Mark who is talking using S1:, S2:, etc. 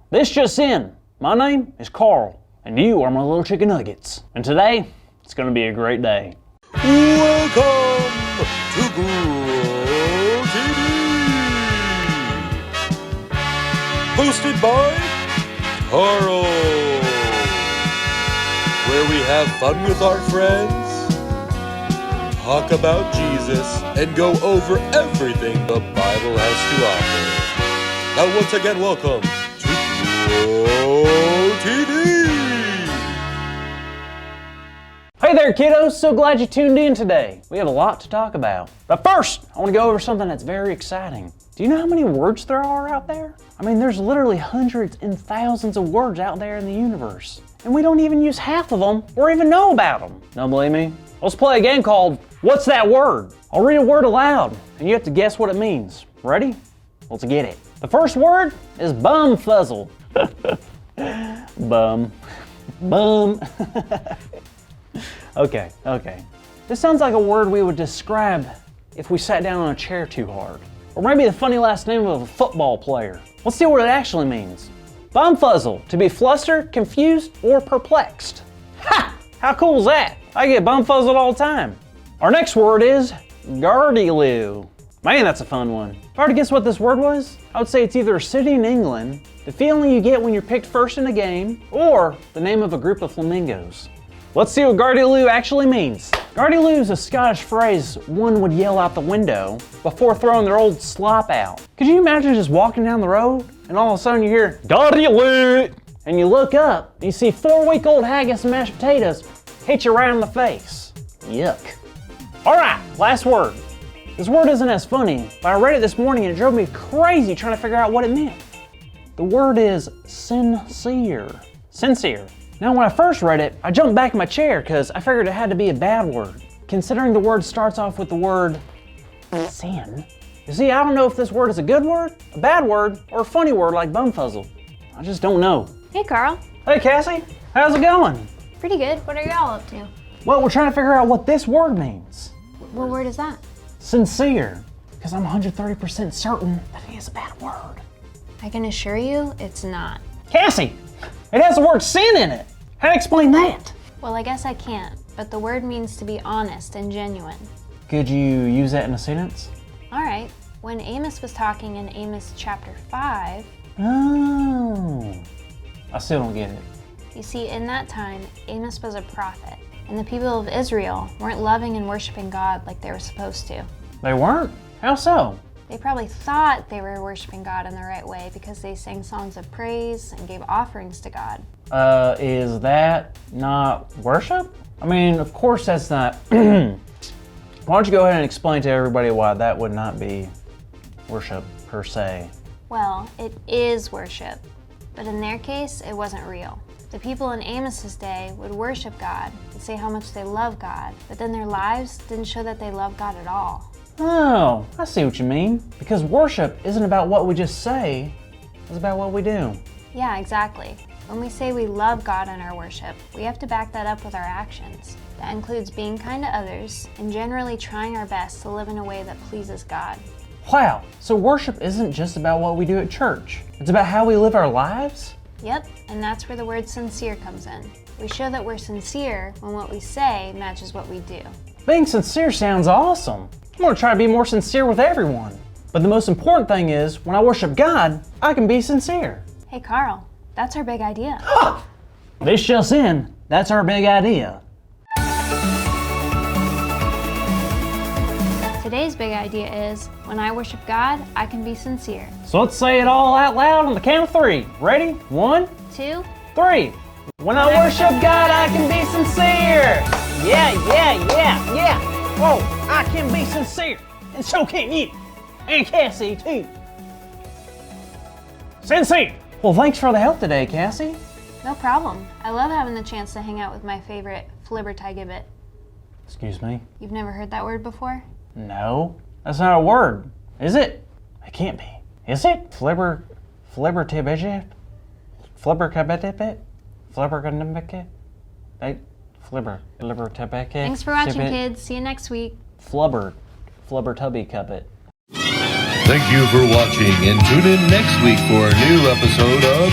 S1: This just in. My name is Carl, and you are my little chicken nuggets. And today, it's gonna be a great day.
S2: Welcome to Grow TV, hosted by Carl, where we have fun with our friends, talk about Jesus, and go over everything the Bible has to offer. Now once again, welcome to Grow TV.
S1: Hey there, kiddos. So glad you tuned in today. We have a lot to talk about. But first, I want to go over something that's very exciting. Do you know how many words there are out there? I mean, there's literally hundreds and thousands of words out there in the universe. And we don't even use half of them or even know about them. Don't believe me? Let's play a game called What's That Word? I'll read a word aloud, and you have to guess what it means. Ready? Let's get it. The first word is bumfuzzle. Bum. Okay. This sounds like a word we would describe if we sat down on a chair too hard. Or maybe the funny last name of a football player. Let's see what it actually means. Bumfuzzle, to be flustered, confused, or perplexed. Ha! How cool is that? I get bumfuzzled all the time. Our next word is gardyloo. Man, that's a fun one. If I were to guess what this word was, I would say it's either a city in England, the feeling you get when you're picked first in a game, or the name of a group of flamingos. Let's see what gardyloo actually means. Gardyloo is a Scottish phrase one would yell out the window before throwing their old slop out. Could you imagine just walking down the road and all of a sudden you hear gardyloo, and you look up and you see 4-week-old haggis and mashed potatoes hit you right in the face. Yuck. All right, last word. This word isn't as funny, but I read it this morning and it drove me crazy trying to figure out what it meant. The word is sincere. Sincere. Now, when I first read it, I jumped back in my chair because I figured it had to be a bad word, considering the word starts off with the word sin. You see, I don't know if this word is a good word, a bad word, or a funny word like bumfuzzle. I just don't know.
S3: Hey, Carl.
S1: Hey, Cassie. How's it going?
S3: Pretty good. What are y'all up to?
S1: Well, we're trying to figure out what this word means.
S3: What word is that?
S1: Sincere, because I'm 130% certain that it is a bad word.
S3: I can assure you it's not.
S1: Cassie, it has the word sin in it. How do you explain that?
S3: Well, I guess I can't, but the word means to be honest and genuine.
S1: Could you use that in a sentence?
S3: All right. When Amos was talking in Amos chapter 5,
S1: Oh, I still don't get it.
S3: you see, in that time, Amos was a prophet, and the people of Israel weren't loving and worshiping God like they were supposed to.
S1: They weren't? How so?
S3: They probably thought they were worshiping God in the right way because they sang songs of praise and gave offerings to God.
S1: Is that not worship? I mean, of course that's not. Why don't you go ahead and explain to everybody why that would not be worship per se?
S3: Well, it is worship, but in their case, it wasn't real. The people in Amos's day would worship God and say how much they love God, but then their lives didn't show that they love God at all.
S1: Oh, I see what you mean. Because worship isn't about what we just say, it's about what we do.
S3: Yeah, exactly. When we say we love God in our worship, we have to back that up with our actions. That includes being kind to others and generally trying our best to live in a way that pleases God.
S1: Wow, so worship isn't just about what we do at church. It's about how we live our lives?
S3: Yep, and that's where the word sincere comes in. We show that we're sincere when what we say matches what we do.
S1: Being sincere sounds awesome. I'm gonna try to be more sincere with everyone. But the most important thing is, when I worship God, I can be sincere.
S3: Hey Carl, that's our big idea.
S1: This just in, that's our big idea.
S3: Today's big idea is, when I worship God, I can be sincere.
S1: So let's say it all out loud on the count of 3. Ready? 1,
S3: 2,
S1: 3. When I worship God, I can be sincere. Yeah. Whoa, I can be sincere. And so can you. And Cassie, too. Sincere. Well, thanks for the help today, Cassie.
S3: no problem. I love having the chance to hang out with my favorite flibbertigibbet.
S1: Excuse me?
S3: You've never heard that word before?
S1: No, that's not a word, is it? It can't be. Is it? Flibbertigibbet? Flibbertigibbet? Flibbertigibbet?
S3: Thanks for watching, kids. See you next week.
S1: Flubbertubby cubbit.
S2: Thank you for watching, and tune in next week for a new episode of